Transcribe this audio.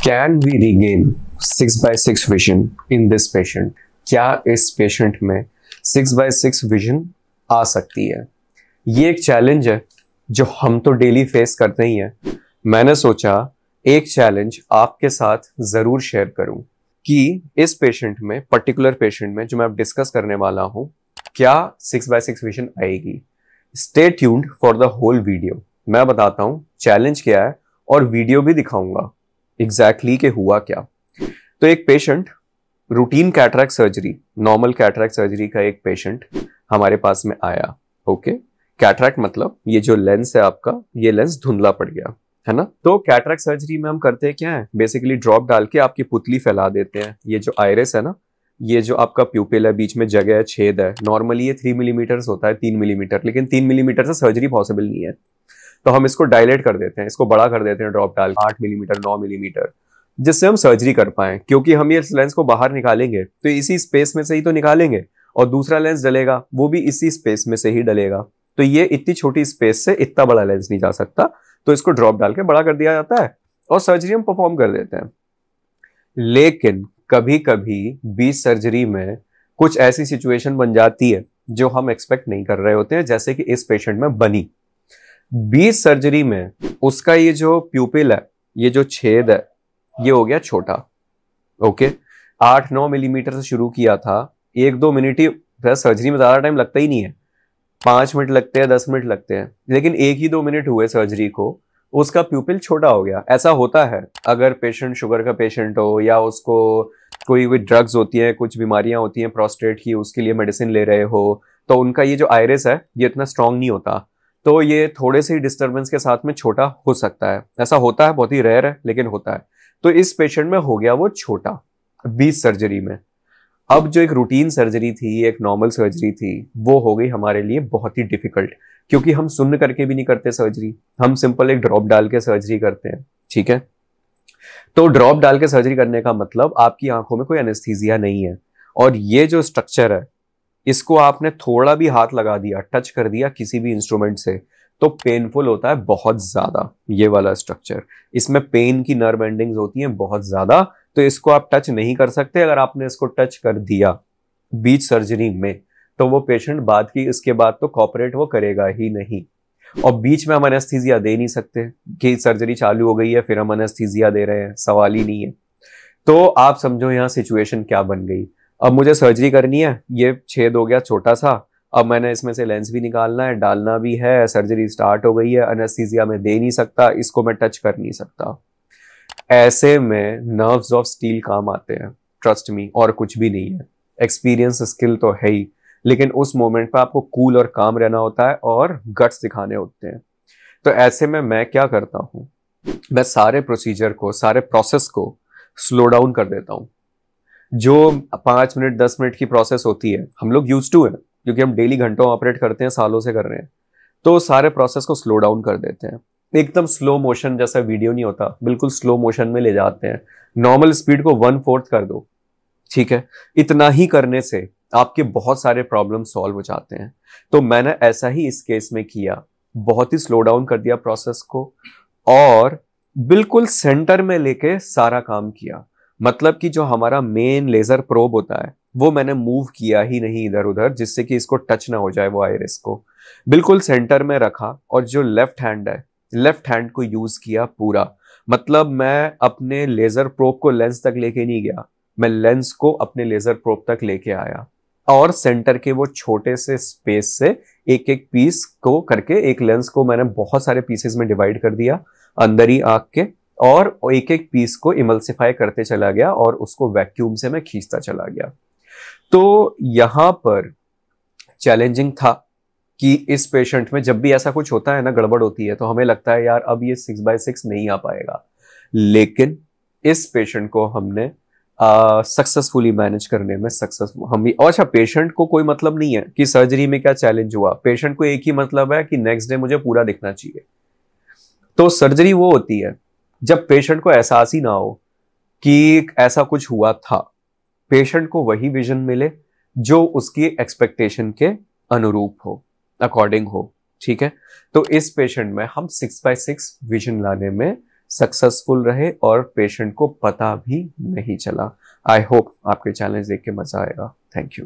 Can we regain 6/6 vision in this patient? क्या इस patient में 6/6 विजन आ सकती है? ये एक चैलेंज है जो हम तो डेली फेस करते ही हैं। मैंने सोचा एक चैलेंज आपके साथ जरूर शेयर करूं कि इस पेशेंट में, पर्टिकुलर पेशेंट में जो मैं अब डिस्कस करने वाला हूं, क्या 6/6 विजन आएगी। Stay tuned for the whole video. मैं बताता हूं चैलेंज क्या है और वीडियो भी दिखाऊंगा एग्जैक्टली कि हुआ क्या। तो एक patient, routine cataract surgery, normal cataract surgery का एक पेशेंट हमारे पास में आया। ओके, कैटरैक्ट मतलब ये जो लेंस है आपका, ये लेंस धुंधला पड़ गया है ना। तो कैटरैक्ट सर्जरी में हम करते हैं क्या है, बेसिकली ड्रॉप डाल के आपकी पुतली फैला देते हैं। ये जो आइरिस है ना, ये जो आपका प्यूपिल है, बीच में जगह है, छेद है, नॉर्मली ये 3 मिलीमीटर होता है, 3 मिलीमीटर, लेकिन 3 मिलीमीटर से सर्जरी पॉसिबल नहीं है। तो हम इसको डायलेट कर देते हैं, इसको बड़ा कर देते हैं ड्रॉप डाल 8 मिलीमीटर, 9 मिलीमीटर, जिससे हम सर्जरी कर पाए। क्योंकि हम ये लेंस को बाहर निकालेंगे तो इसी स्पेस में से ही तो निकालेंगे, और दूसरा लेंस डलेगा वो भी इसी स्पेस में से ही डलेगा। तो ये इतनी छोटी स्पेस से इतना बड़ा लेंस नहीं जा सकता, तो इसको ड्रॉप डाल के बड़ा कर दिया जाता है और सर्जरी हम परफॉर्म कर देते हैं। लेकिन कभी कभी बीच सर्जरी में कुछ ऐसी सिचुएशन बन जाती है जो हम एक्सपेक्ट नहीं कर रहे होते हैं, जैसे कि इस पेशेंट में बनी। बीच सर्जरी में उसका ये जो प्यूपिल है, ये जो छेद है, ये हो गया छोटा। ओके, 8-9 मिलीमीटर से शुरू किया था, 1-2 मिनट ही, सर्जरी में ज्यादा टाइम लगता ही नहीं है, 5 मिनट लगते हैं, 10 मिनट लगते हैं, लेकिन 1 ही 2 मिनट हुए सर्जरी को, उसका प्यूपिल छोटा हो गया। ऐसा होता है अगर पेशेंट शुगर का पेशेंट हो, या उसको कोई ड्रग्स होती है, कुछ बीमारियां होती हैं प्रोस्टेट की, उसके लिए मेडिसिन ले रहे हो, तो उनका ये जो आइरिस है ये इतना स्ट्रांग नहीं होता, तो ये थोड़े से डिस्टर्बेंस के साथ में छोटा हो सकता है। ऐसा होता है, बहुत ही रेयर है लेकिन होता है। तो इस पेशेंट में हो गया वो छोटा बीच सर्जरी में। अब जो एक रूटीन सर्जरी थी, एक नॉर्मल सर्जरी थी, वो हो गई हमारे लिए बहुत ही डिफिकल्ट, क्योंकि हम सुन करके भी नहीं करते सर्जरी, हम सिंपल एक ड्रॉप डाल के सर्जरी करते हैं। ठीक है, तो ड्रॉप डाल के सर्जरी करने का मतलब आपकी आंखों में कोई एनेस्थीसिया नहीं है, और ये जो स्ट्रक्चर है, इसको आपने थोड़ा भी हाथ लगा दिया, टच कर दिया किसी भी इंस्ट्रूमेंट से, तो पेनफुल होता है बहुत ज्यादा। ये वाला स्ट्रक्चर, इसमें पेन की नर्व एंडिंग्स होती हैं बहुत ज्यादा, तो इसको आप टच नहीं कर सकते। अगर आपने इसको टच कर दिया बीच सर्जरी में, तो वो पेशेंट बाद की, इसके बाद तो कॉपरेट वो करेगा ही नहीं। और बीच में हम एनेस्थीसिया दे नहीं सकते कि सर्जरी चालू हो गई है फिर हम एनेस्थीसिया दे रहे हैं, सवाल ही नहीं है। तो आप समझो यहाँ सिचुएशन क्या बन गई। अब मुझे सर्जरी करनी है, ये छेद हो गया छोटा सा, अब मैंने इसमें से लेंस भी निकालना है, डालना भी है, सर्जरी स्टार्ट हो गई है, एनेस्थीसिया में दे नहीं सकता, इसको मैं टच कर नहीं सकता। ऐसे में नर्व्स ऑफ स्टील काम आते हैं, ट्रस्ट मी, और कुछ भी नहीं है। एक्सपीरियंस स्किल तो है ही, लेकिन उस मोमेंट पे आपको कूल और काम रहना होता है और गट्स दिखाने होते हैं। तो ऐसे में मैं क्या करता हूं, मैं सारे प्रोसीजर को, सारे प्रोसेस को स्लो डाउन कर देता हूं। जो 5 मिनट 10 मिनट की प्रोसेस होती है, हम लोग यूज टू है क्योंकि हम डेली घंटों ऑपरेट करते हैं, सालों से कर रहे हैं, तो सारे प्रोसेस को स्लो डाउन कर देते हैं। एकदम स्लो मोशन जैसा वीडियो नहीं होता, बिल्कुल स्लो मोशन में ले जाते हैं। नॉर्मल स्पीड को 1/4 कर दो, ठीक है। इतना ही करने से आपके बहुत सारे प्रॉब्लम सॉल्व हो जाते हैं। तो मैंने ऐसा ही इस केस में किया, बहुत ही स्लो डाउन कर दिया प्रोसेस को, और बिल्कुल सेंटर में लेके सारा काम किया। मतलब कि जो हमारा मेन लेजर प्रोब होता है वो मैंने मूव किया ही नहीं इधर उधर, जिससे कि इसको टच ना हो जाए वो आइरिस को। बिल्कुल सेंटर में रखा, और जो लेफ्ट हैंड है, लेफ्ट हैंड को यूज किया पूरा। मतलब मैं अपने लेजर प्रोब को लेंस तक लेके नहीं गया, मैं लेंस को अपने लेजर प्रोब तक लेके आया, और सेंटर के वो छोटे से स्पेस से एक एक पीस को करके, एक लेंस को मैंने बहुत सारे पीसेस में डिवाइड कर दिया अंदर ही आंख के, और एक एक पीस को इमल्सिफाई करते चला गया, और उसको वैक्यूम से मैं खींचता चला गया। तो यहां पर चैलेंजिंग था कि इस पेशेंट में जब भी ऐसा कुछ होता है ना, गड़बड़ होती है, तो हमें लगता है यार अब ये 6/6 नहीं आ पाएगा। लेकिन इस पेशेंट को हमने सक्सेसफुली मैनेज करने में सक्सेसफुल हम भी। और अच्छा, पेशेंट को कोई मतलब नहीं है कि सर्जरी में क्या चैलेंज हुआ, पेशेंट को एक ही मतलब है कि नेक्स्ट डे मुझे पूरा दिखना चाहिए। तो सर्जरी वो होती है जब पेशेंट को एहसास ही ना हो कि ऐसा कुछ हुआ था, पेशेंट को वही विजन मिले जो उसकी एक्सपेक्टेशन के अनुरूप हो, अकॉर्डिंग हो। ठीक है, तो इस पेशेंट में हम 6/6 विजन लाने में सक्सेसफुल रहे और पेशेंट को पता भी नहीं चला। आई होप आपके चैलेंज देख के मजा आएगा। Thank you.